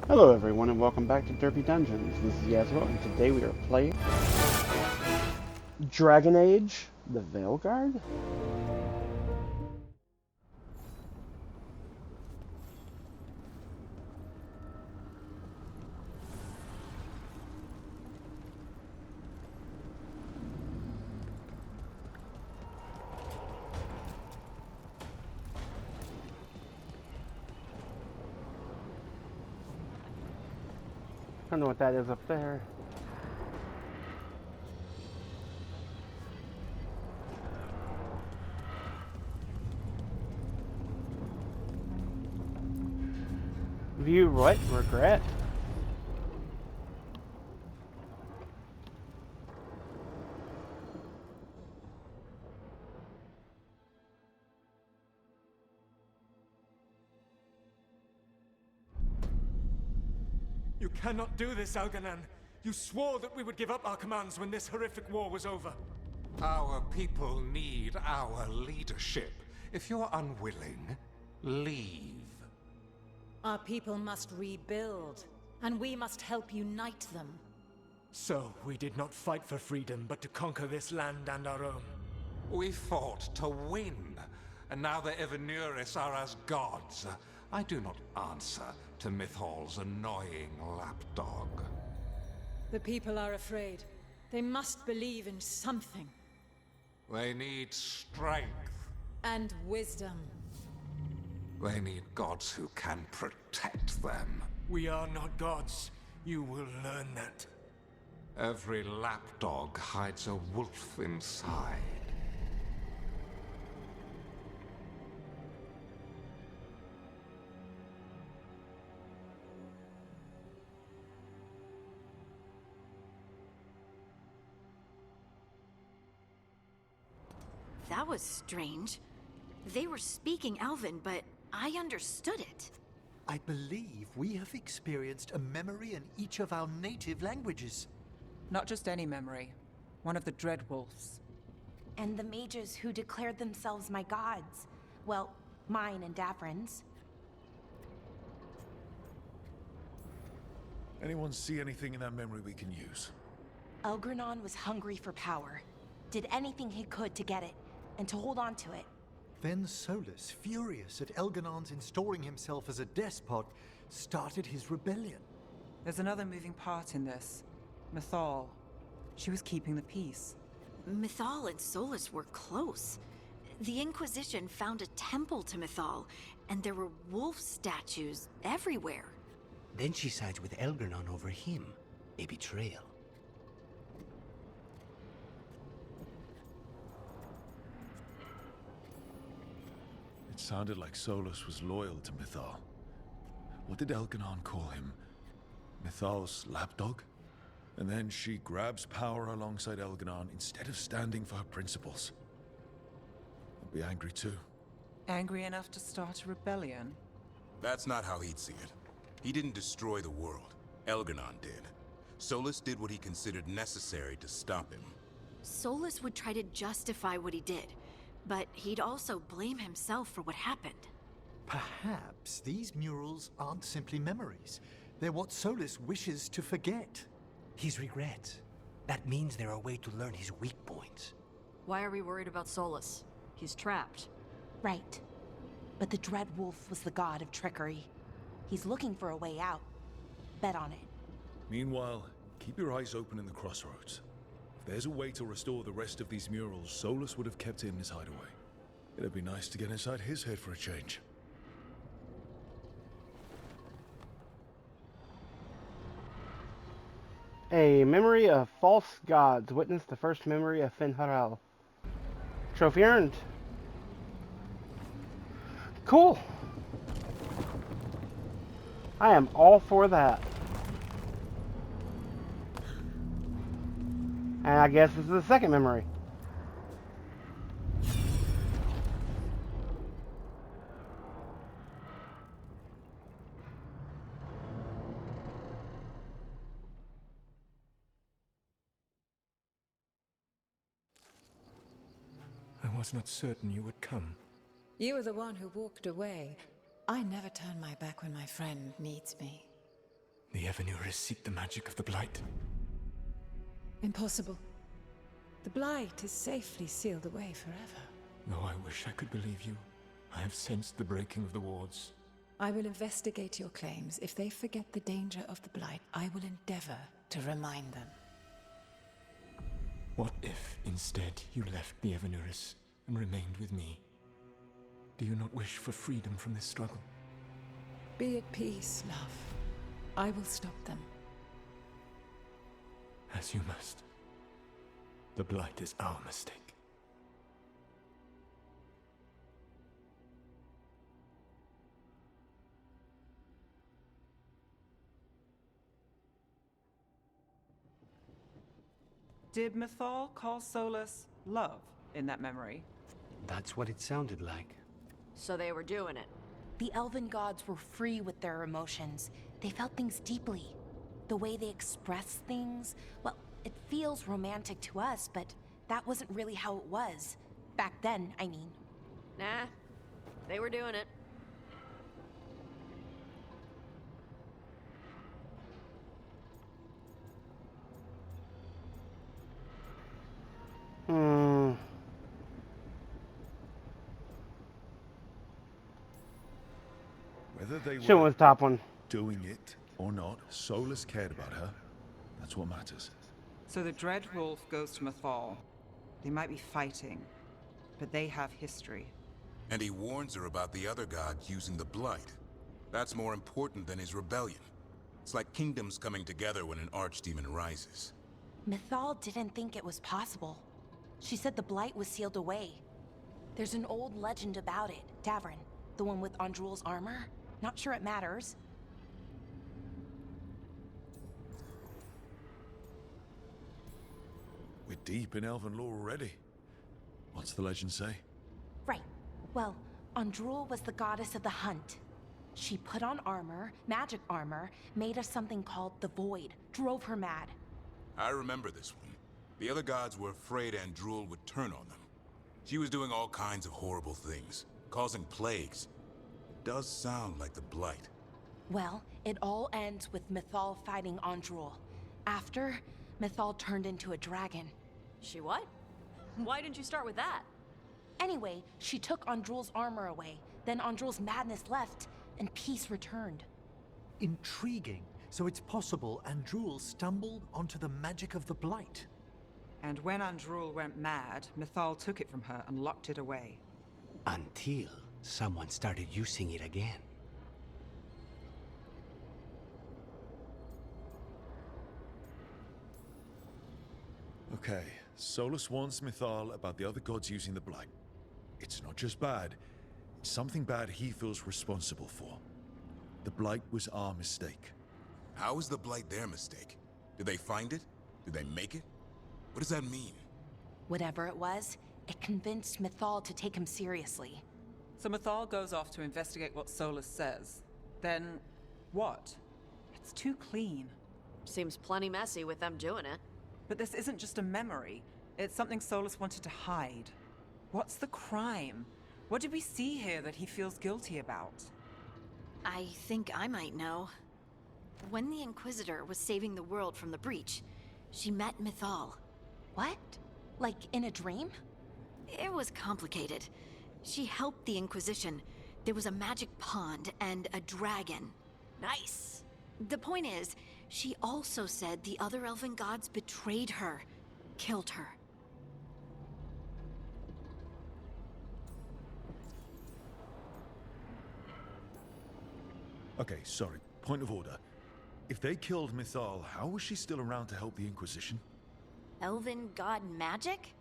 Hello everyone and welcome back to Derpy Dungeons. This is Yasuo and today we are playing Dragon Age, the Veilguard? I don't know what that is up there. View what? Regret? You cannot do this, Algernon. You swore that we would give up our commands when this horrific war was over. Our people need our leadership. If you're unwilling, leave. Our people must rebuild, and we must help unite them. So, we did not fight for freedom, but to conquer this land and our own. We fought to win, and now the Evenuris are as gods. I do not answer to Mythal's annoying lapdog. The people are afraid. They must believe in something. They need strength. And wisdom. They need gods who can protect them. We are not gods. You will learn that. Every lapdog hides a wolf inside. That was strange. They were speaking Elven, but I understood it. I believe we have experienced a memory in each of our native languages. Not just any memory. One of the Dreadwolves. And the mages who declared themselves my gods. Well, mine and Davrin's. Anyone see anything in that memory we can use? Elgranon was hungry for power. Did anything he could to get it, and to hold on to it. Then Solus, furious at Elganon's installing himself as a despot, started his rebellion. There's another moving part in this. Mythal. She was keeping the peace. Mythal and Solus were close. The Inquisition found a temple to Mythal, and there were wolf statues everywhere. Then she sides with Elgranon over him. A betrayal. It sounded like Solus was loyal to Mythal. What did Elganon call him? Mythal's lapdog? And then she grabs power alongside Elganon instead of standing for her principles. I'd be angry too. Angry enough to start a rebellion? That's not how he'd see it. He didn't destroy the world. Elganon did. Solus did what he considered necessary to stop him. Solus would try to justify what he did, but he'd also blame himself for what happened. Perhaps these murals aren't simply memories. They're what Solus wishes to forget. His regret. That means they're a way to learn his weak points. Why are we worried about Solus? He's trapped. Right. But the Dread Wolf was the god of trickery. He's looking for a way out. Bet on it. Meanwhile, keep your eyes open in the crossroads. If there's a way to restore the rest of these murals, Solus would have kept it in his hideaway. It'd be nice to get inside his head for a change. A memory of false gods. Witness the first memory of Finharal. Trophy earned. Cool. I am all for that. And I guess this is the second memory. I was not certain you would come. You were the one who walked away. I never turn my back when my friend needs me. The Evanurus seek the magic of the Blight. Impossible. The Blight is safely sealed away forever. Though I wish I could believe you, I have sensed the breaking of the wards. I will investigate your claims. If they forget the danger of the Blight, I will endeavor to remind them. What if, instead, you left the Evanurus and remained with me? Do you not wish for freedom from this struggle? Be at peace, love. I will stop them. As you must. The Blight is our mistake. Did Mythal call Solus love in that memory? That's what it sounded like. So they were doing it. The elven gods were free with their emotions. They felt things deeply. The way they express things, well, it feels romantic to us, but that wasn't really how it was. Back then, I mean. Nah, they were doing it. Whether they Shit were was top one. doing it or not, Solus cared about her. That's what matters. So the Dread Wolf goes to Mythal. They might be fighting, but they have history. And he warns her about the other gods using the Blight. That's more important than his rebellion. It's like kingdoms coming together when an archdemon rises. Mythal didn't think it was possible. She said the Blight was sealed away. There's an old legend about it. Davern, the one with Andrul's armor. Not sure it matters. We're deep in elven lore already. What's the legend say? Right. Well, Andrul was the goddess of the hunt. She put on armor, magic armor, made us something called the Void, drove her mad. I remember this one. The other gods were afraid Andrul would turn on them. She was doing all kinds of horrible things, causing plagues. It does sound like the Blight. Well, it all ends with Mythal fighting Andrul. After, Mythal turned into a dragon. She what? Why didn't you start with that? Anyway, she took Andrul's armor away. Then Andrul's madness left, and peace returned. Intriguing. So it's possible Andrul stumbled onto the magic of the Blight. And when Andrul went mad, Mythal took it from her and locked it away. Until someone started using it again. Okay, Solus warns Mythal about the other gods using the Blight. It's not just bad, it's something bad he feels responsible for. The Blight was our mistake. How is the Blight their mistake? Did they find it? Did they make it? What does that mean? Whatever it was, it convinced Mythal to take him seriously. So Mythal goes off to investigate what Solus says. Then, what? It's too clean. Seems plenty messy with them doing it. But this isn't just a memory. It's something Solus wanted to hide. What's the crime? What did we see here that he feels guilty about? I think I might know. When the Inquisitor was saving the world from the breach, she met Mythal. What? Like in a dream? It was complicated. She helped the Inquisition. There was a magic pond and a dragon. Nice. The point is, she also said the other elven gods betrayed her, killed her. Okay, sorry, point of order. If they killed Mythal, how was she still around to help the Inquisition? Elven god magic?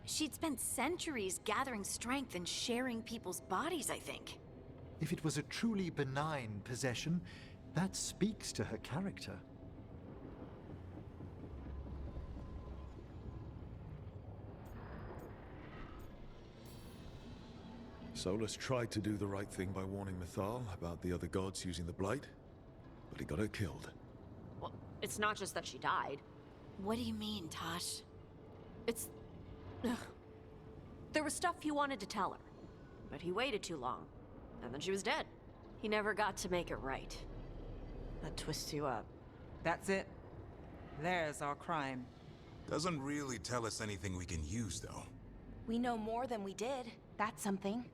She'd spent centuries gathering strength and sharing people's bodies, I think. If it was a truly benign possession, that speaks to her character. Solus tried to do the right thing by warning Mythal about the other gods using the Blight, but he got her killed. Well, it's not just that she died. What do you mean, Tosh? It's... Ugh. There was stuff he wanted to tell her, but he waited too long, and then she was dead. He never got to make it right. That twists you up. That's it. There's our crime. Doesn't really tell us anything we can use, though. We know more than we did. That's something.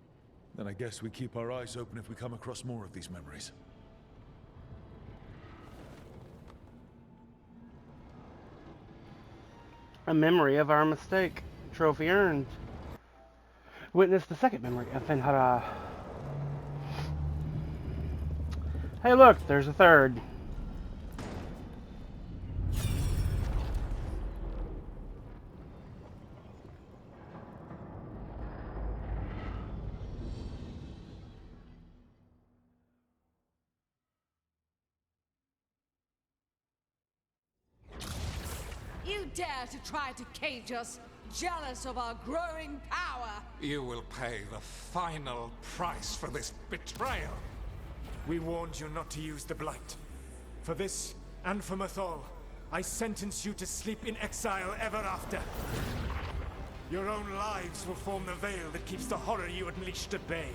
Then I guess we keep our eyes open if we come across more of these memories. A memory of our mistake. Trophy earned. Witness the second memory of Fenhara. Hey look, there's a third. You dare to try to cage us, jealous of our growing power! You will pay the final price for this betrayal. We warned you not to use the Blight. For this, and for Mythal, I sentence you to sleep in exile ever after. Your own lives will form the veil that keeps the horror you unleashed at bay.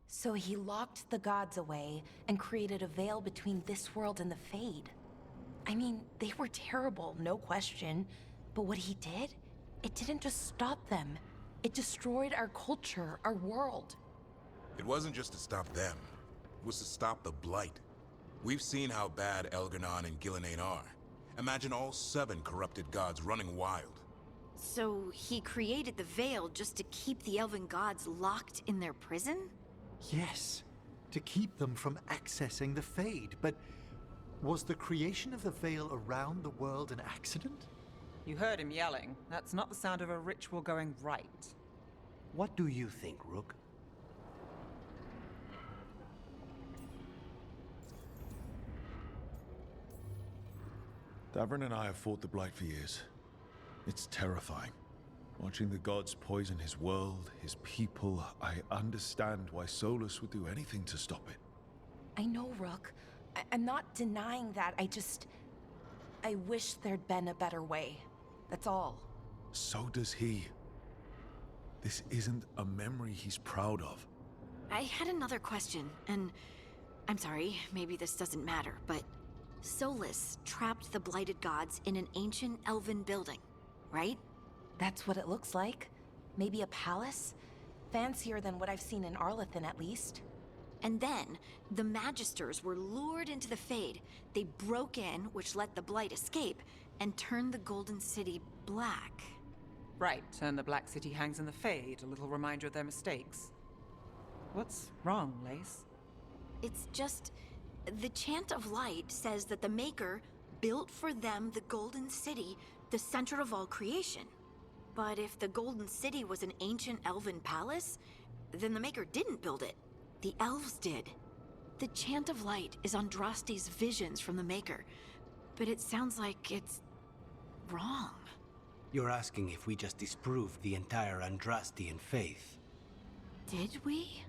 So he locked the gods away and created a veil between this world and the Fade. I mean, they were terrible, no question. But what he did, it didn't just stop them. It destroyed our culture, our world. It wasn't just to stop them. It was to stop the Blight. We've seen how bad Elganon and Gillenane are. Imagine all 7 corrupted gods running wild. So he created the Veil just to keep the elven gods locked in their prison? Yes, to keep them from accessing the Fade. But was the creation of the Veil around the world an accident? You heard him yelling. That's not the sound of a ritual going right. What do you think, Rook? Davrin and I have fought the Blight for years. It's terrifying. Watching the gods poison his world, his people, I understand why Solus would do anything to stop it. I know, Rook. I'm not denying that. I wish there'd been a better way. That's all. So does he. This isn't a memory he's proud of. I had another question, and I'm sorry, maybe this doesn't matter, but Solus trapped the blighted gods in an ancient elven building, right? That's what it looks like. Maybe a palace? Fancier than what I've seen in Arlethan, at least. And then, the Magisters were lured into the Fade. They broke in, which let the Blight escape, and turned the Golden City black. Right, and the Black City hangs in the Fade, a little reminder of their mistakes. What's wrong, Lace? It's just... the Chant of Light says that the Maker built for them the Golden City, the center of all creation. But if the Golden City was an ancient elven palace, then the Maker didn't build it. The elves did. The Chant of Light is Andraste's visions from the Maker, but it sounds like it's wrong. You're asking if we just disproved the entire Andrastian faith. Did we?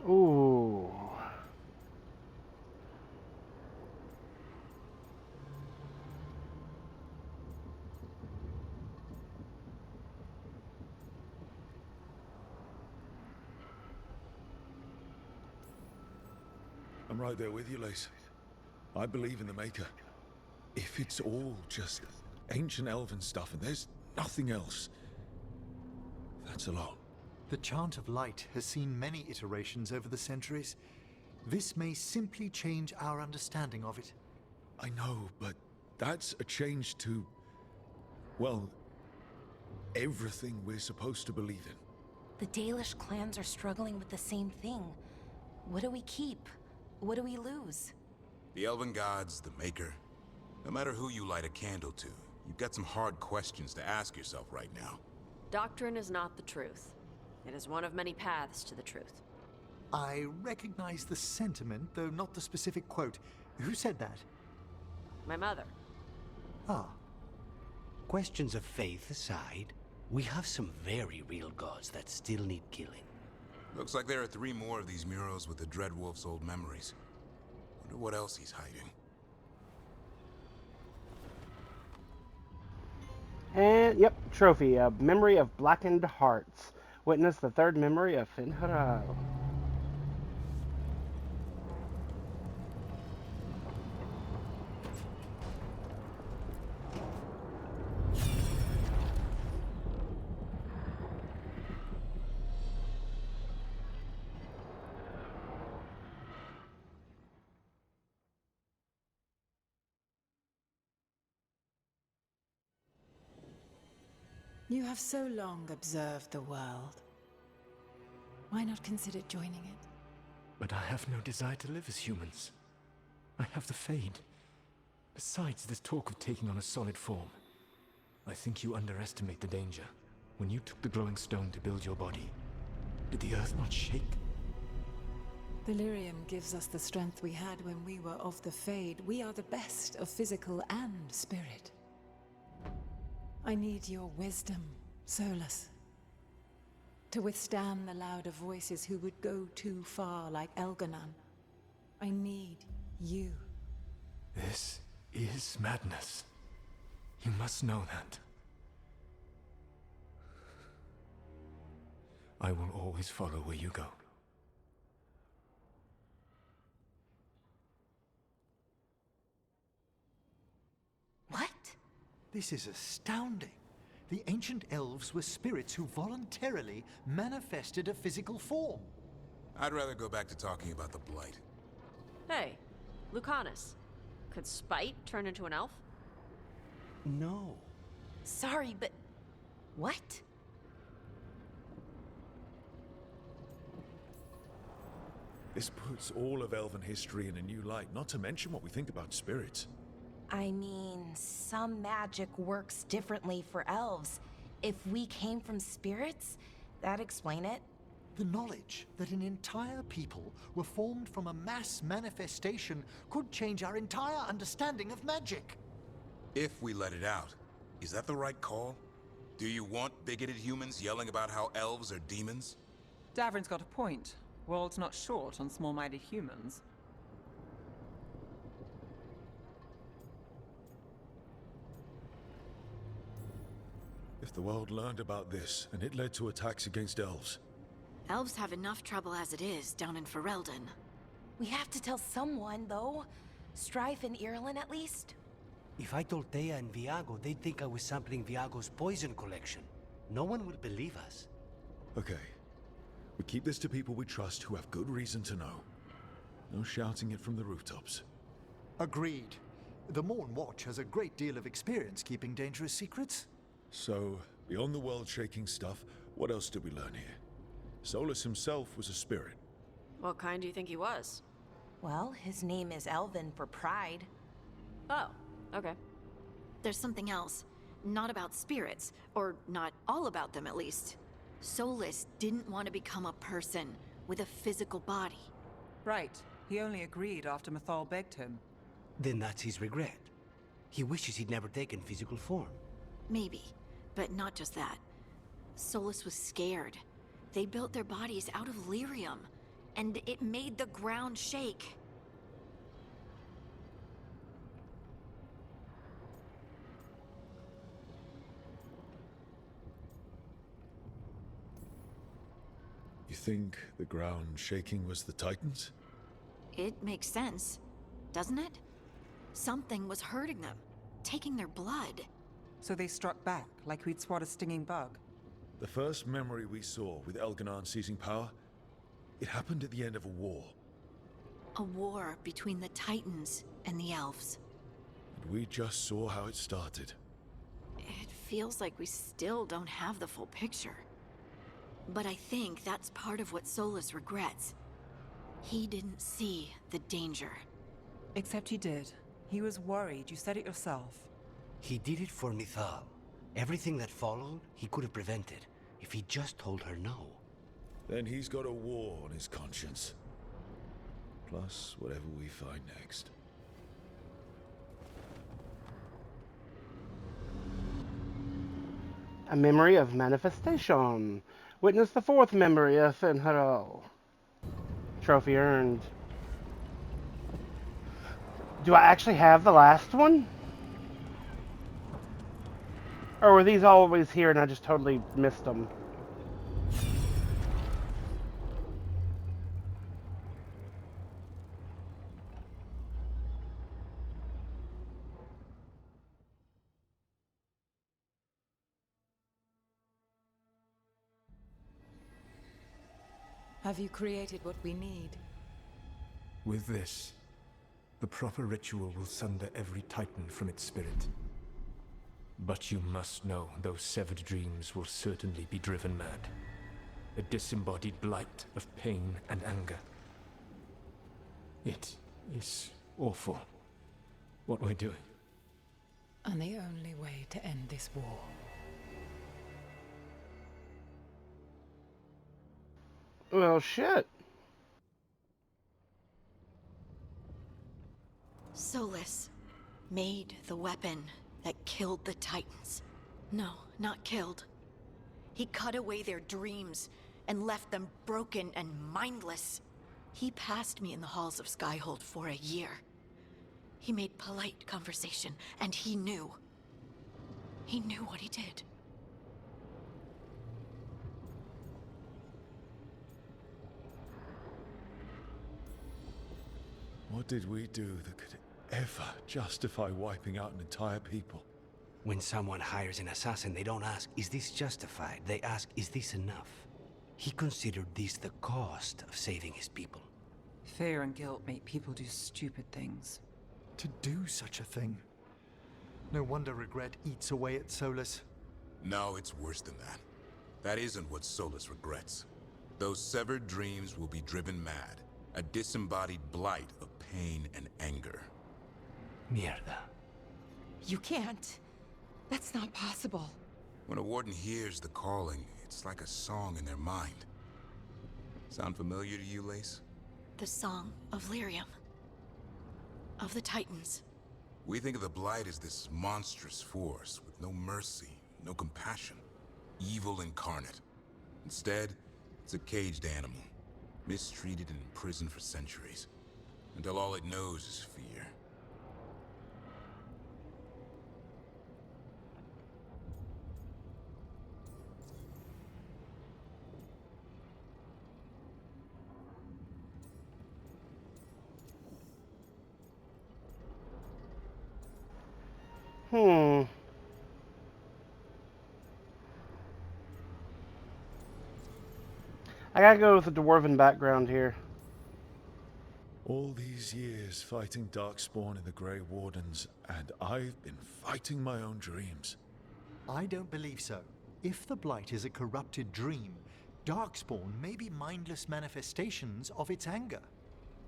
Ooh. I'm right there with you, Lace. I believe in the Maker. If it's all just ancient elven stuff and there's nothing else, that's a lot. The Chant of Light has seen many iterations over the centuries. This may simply change our understanding of it. I know, but that's a change to, well, everything we're supposed to believe in. The Dalish clans are struggling with the same thing. What do we keep? What do we lose? The elven gods, the Maker. No matter who you light a candle to, you've got some hard questions to ask yourself right now. Doctrine is not the truth. It is one of many paths to the truth. I recognize the sentiment, though not the specific quote. Who said that? My mother. Ah. Questions of faith aside, we have some very real gods that still need killing. Looks like there are 3 more of these murals with the Dreadwolf's old memories. Wonder what else he's hiding. And, yep, trophy. A memory of blackened hearts. Witness the 3rd memory of Finharal. You have so long observed the world. Why not consider joining it? But I have no desire to live as humans. I have the Fade. Besides, there's talk of taking on a solid form. I think you underestimate the danger. When you took the glowing stone to build your body, did the earth not shake? Delirium gives us the strength we had when we were of the Fade. We are the best of physical and spirit. I need your wisdom, Solus. To withstand the louder voices who would go too far like Elganon. I need you. This is madness. You must know that. I will always follow where you go. What? This is astounding. The ancient elves were spirits who voluntarily manifested a physical form. I'd rather go back to talking about the Blight. Hey, Lucanus. Could Spite turn into an elf? No. Sorry, but... what? This puts all of elven history in a new light, not to mention what we think about spirits. I mean, some magic works differently for elves. If we came from spirits, that'd explain it. The knowledge that an entire people were formed from a mass manifestation could change our entire understanding of magic. If we let it out, is that the right call? Do you want bigoted humans yelling about how elves are demons? Davrin's got a point. World's not short on small-minded humans. If the world learned about this, and it led to attacks against elves. Elves have enough trouble as it is down in Ferelden. We have to tell someone, though. Strife and Irulan, at least. If I told Thea and Viago, they'd think I was sampling Viago's poison collection. No one will believe us. Okay. We keep this to people we trust who have good reason to know. No shouting it from the rooftops. Agreed. The Morn Watch has a great deal of experience keeping dangerous secrets. So, beyond the world-shaking stuff, what else did we learn here? Solus himself was a spirit. What kind do you think he was? Well, his name is Elven for pride. Oh, okay. There's something else. Not about spirits, or not all about them at least. Solus didn't want to become a person with a physical body. Right. He only agreed after Mythal begged him. Then that's his regret. He wishes he'd never taken physical form. Maybe, but not just that. Solus was scared. They built their bodies out of lyrium, and it made the ground shake. You think the ground shaking was the Titans? It makes sense, doesn't it? Something was hurting them, taking their blood. So they struck back, like we'd swat a stinging bug. The first memory we saw with Elganon seizing power, it happened at the end of a war. A war between the Titans and the Elves. And we just saw how it started. It feels like we still don't have the full picture. But I think that's part of what Solus regrets. He didn't see the danger. Except he did. He was worried, you said it yourself. He did it for Mythal. Everything that followed, he could have prevented, if he just told her no. then he's got a war on his conscience. Plus, whatever we find next. A memory of manifestation. Witness the fourth memory of Finharal. Trophy earned. Do I actually have the last one? Or were these always here and I just totally missed them? Have you created what we need? With this, the proper ritual will sunder every titan from its spirit. But you must know those severed dreams will certainly be driven mad. A disembodied blight of pain and anger. It is awful what we're doing. And the only way to end this war. Well, shit. Solus made the weapon that killed the Titans. No, not killed. He cut away their dreams and left them broken and mindless. He passed me in the halls of Skyhold for a year. He made polite conversation, and he knew. He knew what he did. What did we do that could ever justify wiping out an entire people? When someone hires an assassin, they don't ask, is this justified? They ask, is this enough? He considered this the cost of saving his people. Fear and guilt make people do stupid things. To do such a thing. No wonder regret eats away at Solus. No, it's worse than that. That isn't what Solus regrets. Those severed dreams will be driven mad. A disembodied blight of pain and anger. Mierda. You can't. That's not possible. When a warden hears the calling, it's like a song in their mind. Sound familiar to you, Lace? The Song of Lyrium. Of the Titans. We think of the Blight as this monstrous force with no mercy, no compassion. Evil incarnate. Instead, it's a caged animal. Mistreated and imprisoned for centuries. Until all it knows is fear. I gotta go with the dwarven background here. All these years fighting Darkspawn in the Grey Wardens, and I've been fighting my own dreams. I don't believe so. If the Blight is a corrupted dream, Darkspawn may be mindless manifestations of its anger.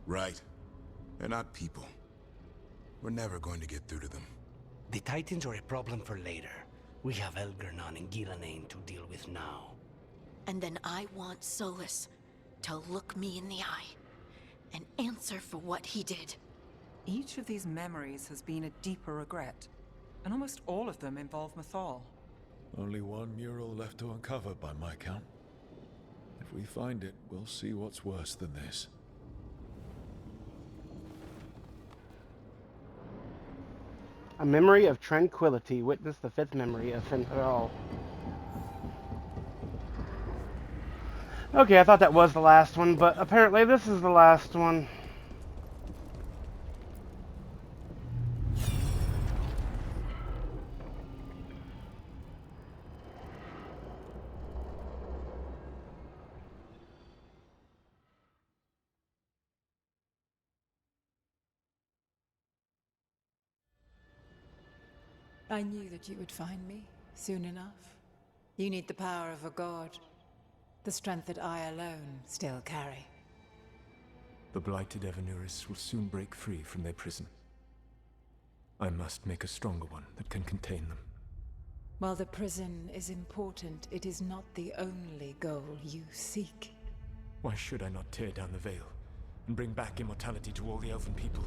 Right. They're not people. We're never going to get through to them. The Titans are a problem for later. We have Elgernon and Gillanane to deal with now. And then I want Solus to look me in the eye and answer for what he did. Each of these memories has been a deeper regret, and almost all of them involve Mythal. Only one mural left to uncover by my count. If we find it, we'll see what's worse than this. A memory of tranquility. Witness the fifth memory of Finharal. Okay, I thought that was the last one, but apparently this is the last one. I knew that you would find me soon enough. You need the power of a god. The strength that I alone still carry. The blighted Evanuris will soon break free from their prison. I must make a stronger one that can contain them. While the prison is important, it is not the only goal you seek. Why should I not tear down the veil and bring back immortality to all the elven people?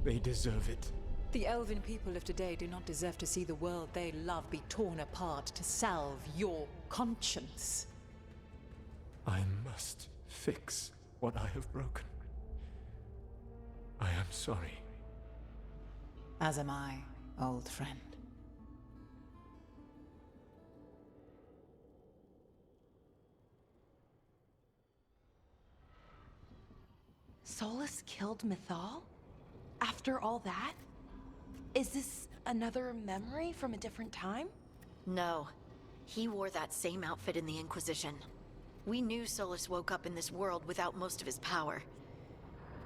They deserve it. The elven people of today do not deserve to see the world they love be torn apart to salve your conscience. I must fix what I have broken. I am sorry. As am I, old friend. Solus killed Mythal? After all that? Is this another memory from a different time? No. He wore that same outfit in the Inquisition. We knew Solus woke up in this world without most of his power.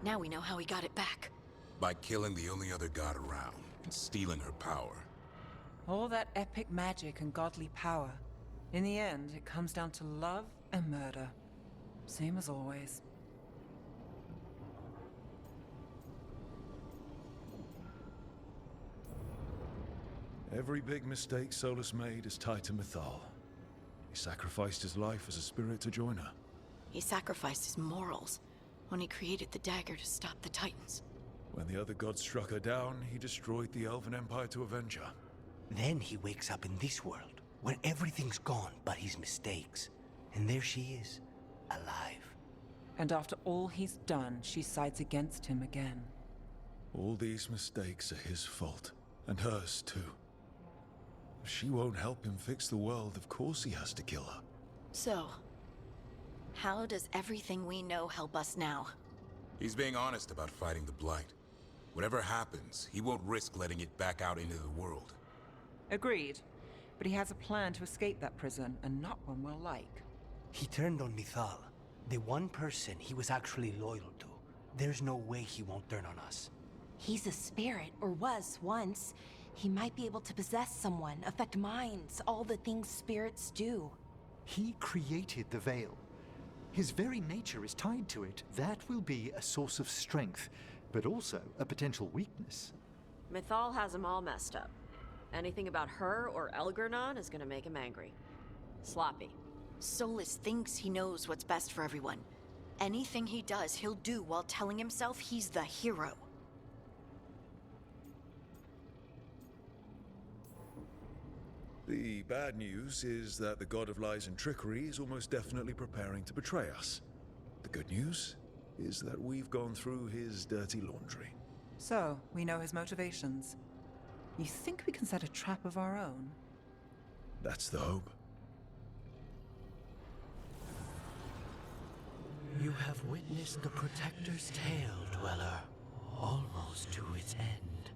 Now we know how he got it back. By killing the only other god around and stealing her power. All that epic magic and godly power. In the end, it comes down to love and murder. Same as always. Every big mistake Solus made is tied to Mythal. He sacrificed his life as a spirit to join her. He sacrificed his morals when he created the dagger to stop the Titans. When the other gods struck her down, he destroyed the Elven Empire to avenge her. Then he wakes up in this world, where everything's gone but his mistakes. And there she is, alive. And after all he's done, she sides against him again. All these mistakes are his fault, and hers too. If she won't help him fix the world, of course he has to kill her. So, how does everything we know help us now? He's being honest about fighting the Blight. Whatever happens, he won't risk letting it back out into the world. Agreed. But he has a plan to escape that prison, and not one we'll like. He turned on Mythal, the one person he was actually loyal to. There's no way he won't turn on us. He's a spirit, or was once. He might be able to possess someone, affect minds, all the things spirits do. He created the Veil. His very nature is tied to it. That will be a source of strength, but also a potential weakness. Mythal has him all messed up. Anything about her or Elgernon is gonna make him angry. Sloppy. Solus thinks he knows what's best for everyone. Anything he does, he'll do while telling himself he's the hero. The bad news is that the god of lies and trickery is almost definitely preparing to betray us. The good news is that we've gone through his dirty laundry. So, we know his motivations. You think we can set a trap of our own? That's the hope. You have witnessed the Protector's tale, Dweller, almost to its end.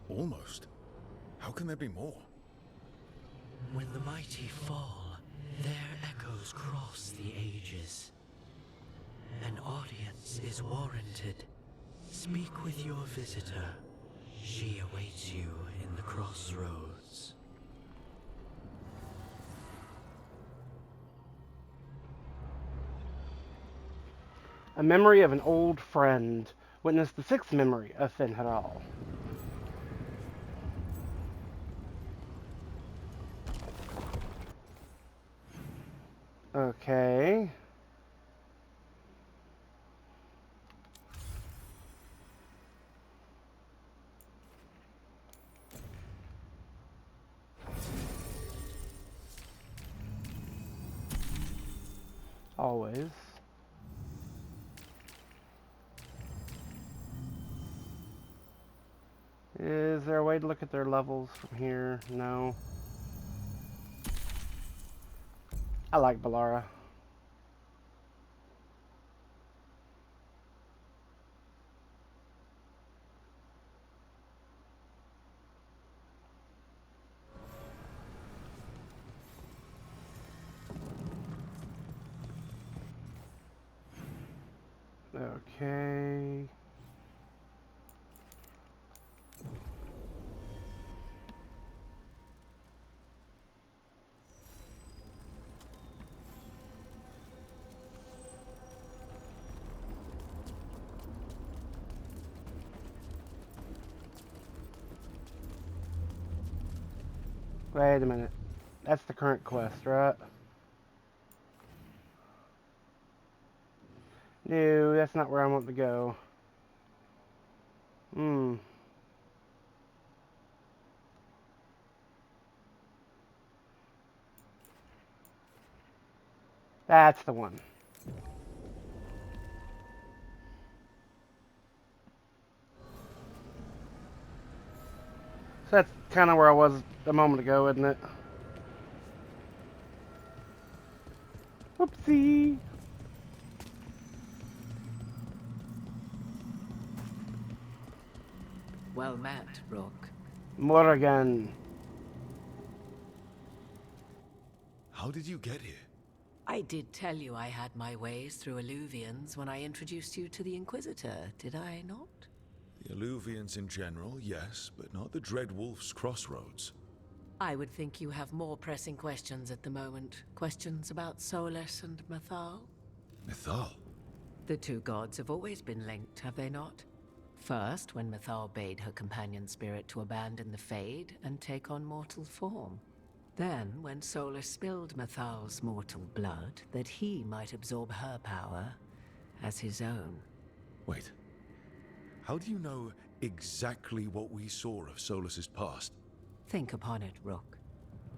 Almost? How can there be more? When the mighty fall, their echoes cross the ages. An audience is warranted. Speak with your visitor. She awaits you in the crossroads. A memory of an old friend. Witness the sixth memory of Finharal. Okay. Always. Is there a way to look at their levels from here? No. I like Balara. Okay. Wait a minute. That's the current quest, right? No, that's not where I want to go. That's the one. So that's kind of where I was a moment ago, isn't it? Whoopsie. Well met, Rook. Morgan. How did you get here? I did tell you I had my ways through Illuvians when I introduced you to the Inquisitor, did I not? The Illuvians in general, yes, but not the Dread Wolf's crossroads. I would think you have more pressing questions at the moment. Questions about Solus and Mythal? Mythal? The two gods have always been linked, have they not? First, when Mythal bade her companion spirit to abandon the Fade and take on mortal form. Then, when Solus spilled Mythal's mortal blood, that he might absorb her power as his own. Wait. How do you know exactly what we saw of Solus's past? Think upon it, Rook.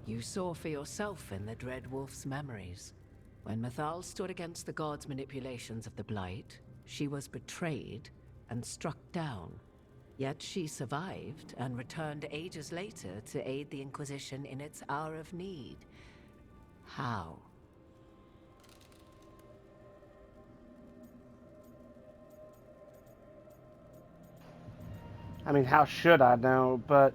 You saw for yourself in the Dread Wolf's memories. When Mythal stood against the gods' manipulations of the Blight, she was betrayed and struck down. Yet she survived and returned ages later to aid the Inquisition in its hour of need. How? I mean, how should I know? But,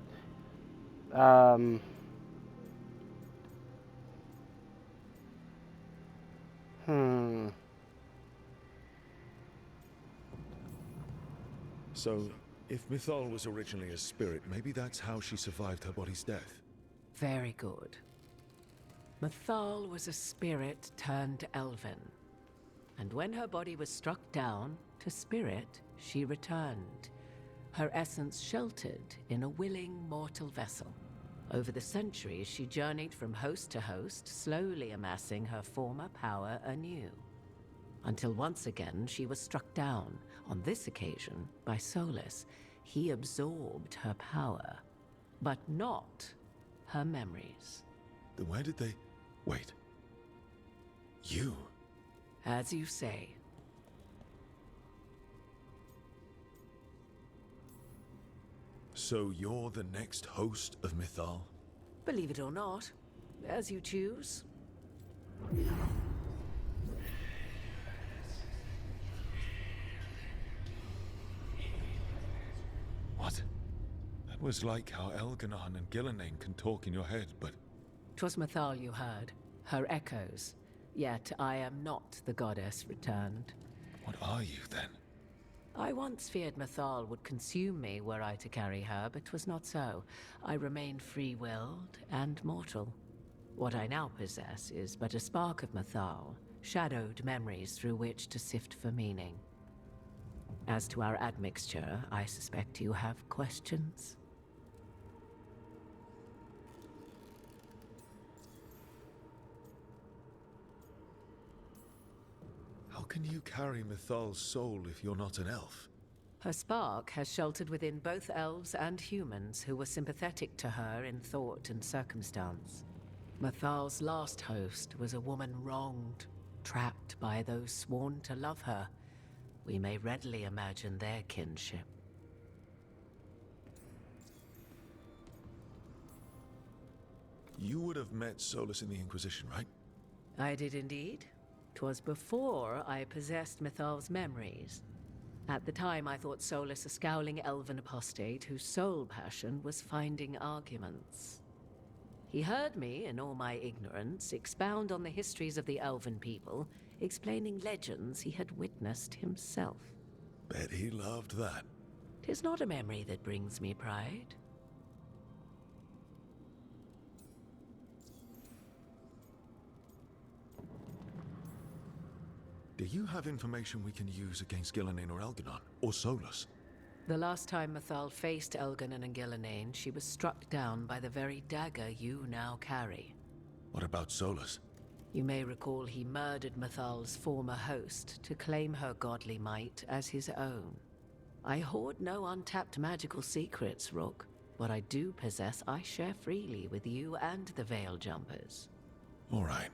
So, if Mythal was originally a spirit, maybe that's how she survived her body's death. Very good. Mythal was a spirit turned elven. And when her body was struck down, to spirit, she returned. Her essence sheltered in a willing mortal vessel. Over the centuries, she journeyed from host to host, slowly amassing her former power anew. Until once again, she was struck down, on this occasion, by Solus. He absorbed her power, but not her memories. Then where did they... Wait. You? As you say. So you're the next host of Mythal? Believe it or not, as you choose. What? That was like how Elganon and Gillenane can talk in your head, but... 'Twas Mythal you heard, her echoes. Yet I am not the goddess returned. What are you, then? I once feared Mythal would consume me were I to carry her, but 'twas not so. I remain free-willed and mortal. What I now possess is but a spark of Mythal, shadowed memories through which to sift for meaning. As to our admixture, I suspect you have questions. How can you carry Mythal's soul if you're not an elf? Her spark has sheltered within both elves and humans who were sympathetic to her in thought and circumstance. Mythal's last host was a woman wronged, trapped by those sworn to love her. We may readily imagine their kinship. You would have met Solus in the Inquisition, right? I did indeed. 'Twas before I possessed Mythal's memories. At the time, I thought Solus a scowling elven apostate whose sole passion was finding arguments. He heard me, in all my ignorance, expound on the histories of the elven people, explaining legends he had witnessed himself. Bet he loved that. 'Tis not a memory that brings me pride. Do you have information we can use against Gillenane or Elganon? Or Solus? The last time Mythal faced Elganon and Gillenane, she was struck down by the very dagger you now carry. What about Solus? You may recall he murdered Mathal's former host to claim her godly might as his own. I hoard no untapped magical secrets, Rook. What I do possess, I share freely with you and the Veil Jumpers. All right.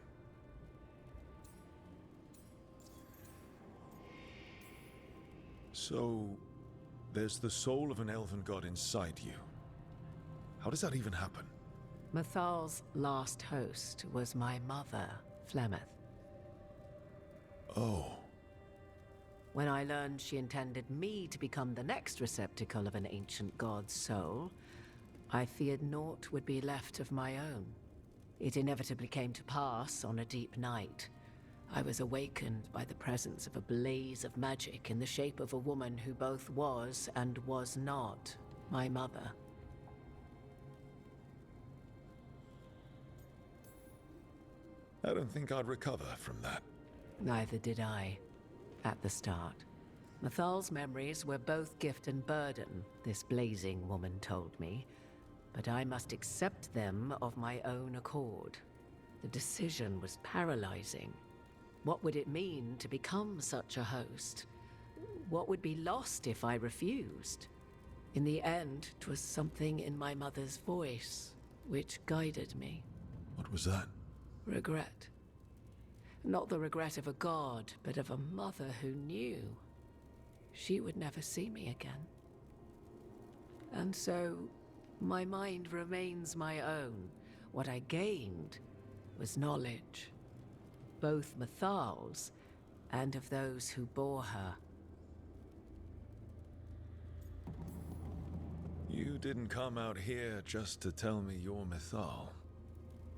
So, there's the soul of an elven god inside you. How does that even happen? Mathal's last host was my mother, Flemeth. Oh. When I learned she intended me to become the next receptacle of an ancient god's soul, I feared naught would be left of my own. It inevitably came to pass on a deep night. I was awakened by the presence of a blaze of magic in the shape of a woman who both was and was not my mother. I don't think I'd recover from that. Neither did I, at the start. Mathal's memories were both gift and burden, this blazing woman told me, but I must accept them of my own accord. The decision was paralyzing. What would it mean to become such a host? What would be lost if I refused? In the end, 'twas something in my mother's voice which guided me. What was that? Regret. Not the regret of a god, but of a mother who knew she would never see me again. And so, my mind remains my own. What I gained was knowledge, both Mathal's and of those who bore her. You didn't come out here just to tell me you're Mythal.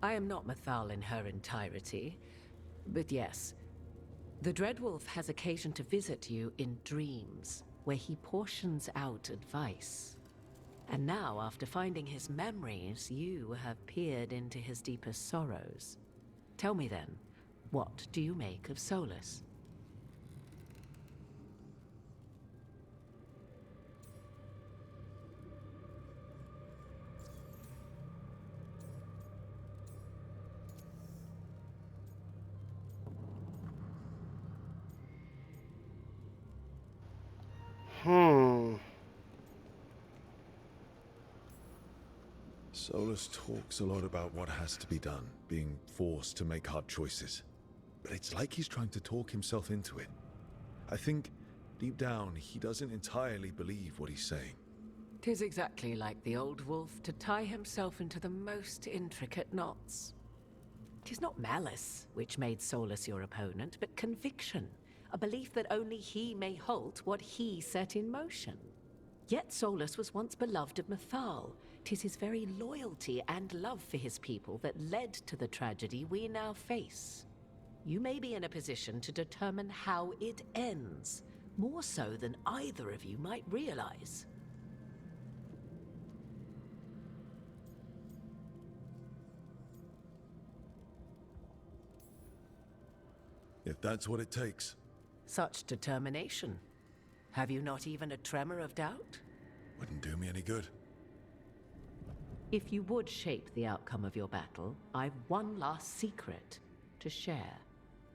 I am not Mathal in her entirety, but yes. The Dreadwolf has occasion to visit you in dreams, where he portions out advice. And now, after finding his memories, you have peered into his deepest sorrows. Tell me then, what do you make of Solus? Solus talks a lot about what has to be done, being forced to make hard choices. But it's like he's trying to talk himself into it. I think, deep down, he doesn't entirely believe what he's saying. 'Tis exactly like the old wolf to tie himself into the most intricate knots. 'Tis not malice which made Solus your opponent, but conviction, a belief that only he may halt what he set in motion. Yet Solus was once beloved of Mythal. 'Tis his very loyalty and love for his people that led to the tragedy we now face. You may be in a position to determine how it ends, more so than either of you might realize. If that's what it takes. Such determination. Have you not even a tremor of doubt? Wouldn't do me any good. If you would shape the outcome of your battle, I've one last secret to share.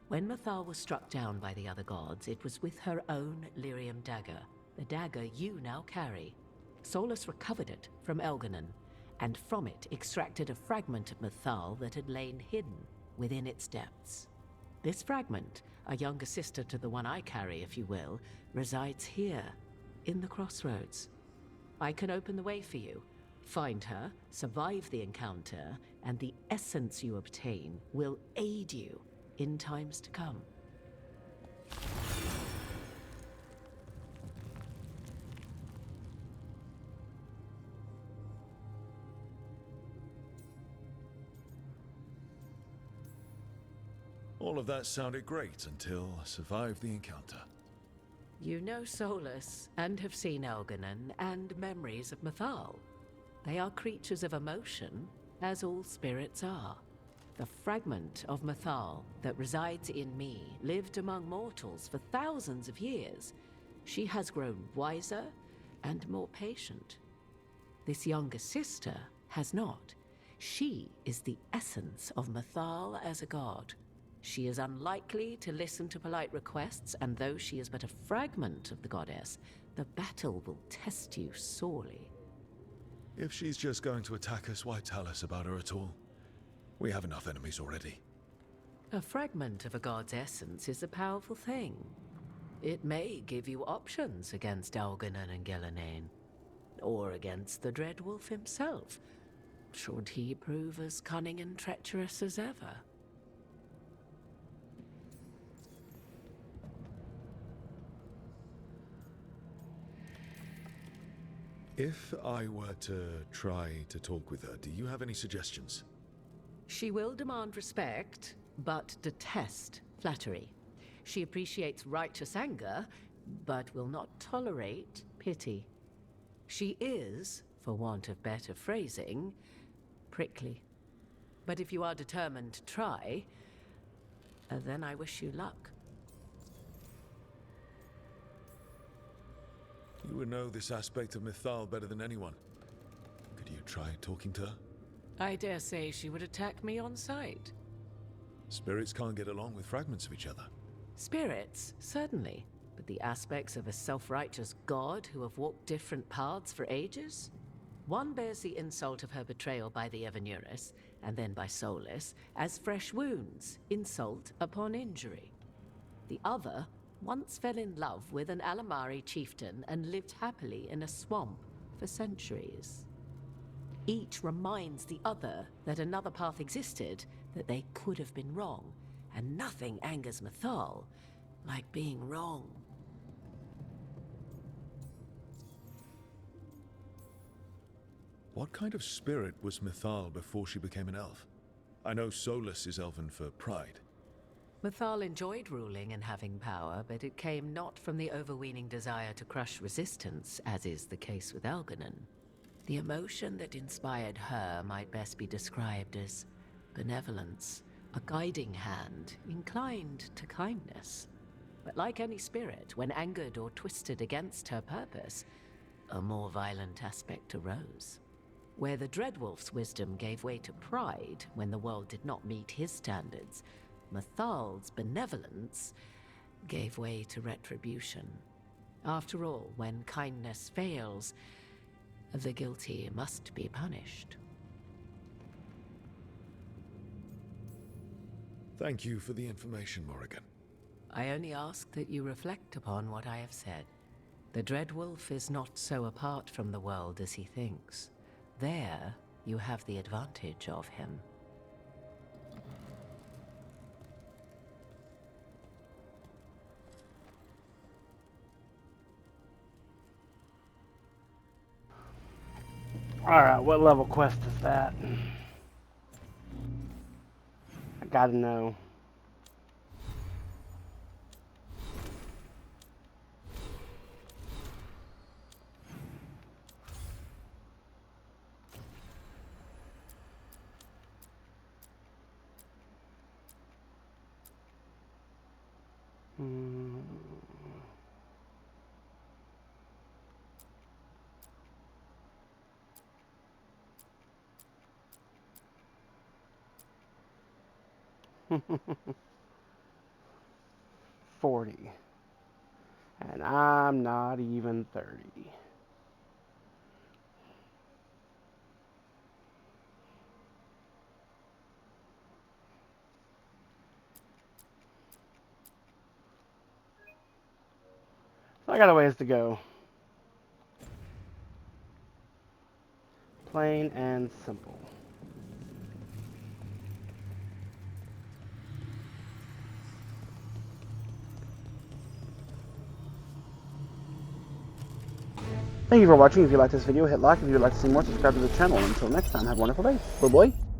When Mythal was struck down by the other gods, it was with her own lyrium dagger, the dagger you now carry. Solus recovered it from Elganon, and from it extracted a fragment of Mythal that had lain hidden within its depths. This fragment, a younger sister to the one I carry, if you will, resides here, in the crossroads. I can open the way for you. Find her, survive the encounter, and the essence you obtain will aid you in times to come. All of that sounded great until I survived the encounter. You know Solus, and have seen Elganon, and memories of Mythal. They are creatures of emotion, as all spirits are. The fragment of Mythal that resides in me lived among mortals for thousands of years. She has grown wiser and more patient. This younger sister has not. She is the essence of Mythal as a god, She is unlikely to listen to polite requests, and though she is but a fragment of the goddess, the battle will test you sorely. If she's just going to attack us, why tell us about her at all? We have enough enemies already. A fragment of a god's essence is a powerful thing. It may give you options against Algernon and Gillenane, or against the Dreadwolf himself, should he prove as cunning and treacherous as ever. If I were to try to talk with her, do you have any suggestions? She will demand respect, but detest flattery. She appreciates righteous anger, but will not tolerate pity. She is, for want of better phrasing, prickly. But if you are determined to try, then I wish you luck. You would know this aspect of Mythal better than anyone. Could you try talking to her? I dare say she would attack me on sight. Spirits can't get along with fragments of each other. Spirits, certainly. But the aspects of a self-righteous god who have walked different paths for ages? One bears the insult of her betrayal by the Evanuris, and then by Solus, as fresh wounds, insult upon injury. The other once fell in love with an Alamari chieftain and lived happily in a swamp for centuries. Each reminds the other that another path existed, that they could have been wrong, and nothing angers Mythal like being wrong. What kind of spirit was Mythal before she became an elf? I know Solus is elven for pride. Mythal enjoyed ruling and having power, but it came not from the overweening desire to crush resistance, as is the case with Algernon. The emotion that inspired her might best be described as benevolence, a guiding hand, inclined to kindness. But like any spirit, when angered or twisted against her purpose, a more violent aspect arose. Where the Dreadwolf's wisdom gave way to pride when the world did not meet his standards, Mythal's benevolence gave way to retribution. After all, when kindness fails, the guilty must be punished. Thank you for the information, Morrigan. I only ask that you reflect upon what I have said. The Dreadwolf is not so apart from the world as he thinks. There, you have the advantage of him. Alright, what level quest is that? I gotta know. $40. And I'm not even 30. So I got a ways to go. Plain and simple. Thank you for watching. If you liked this video, hit like. If you would like to see more, subscribe to the channel. Until next time, have a wonderful day. Bye-bye.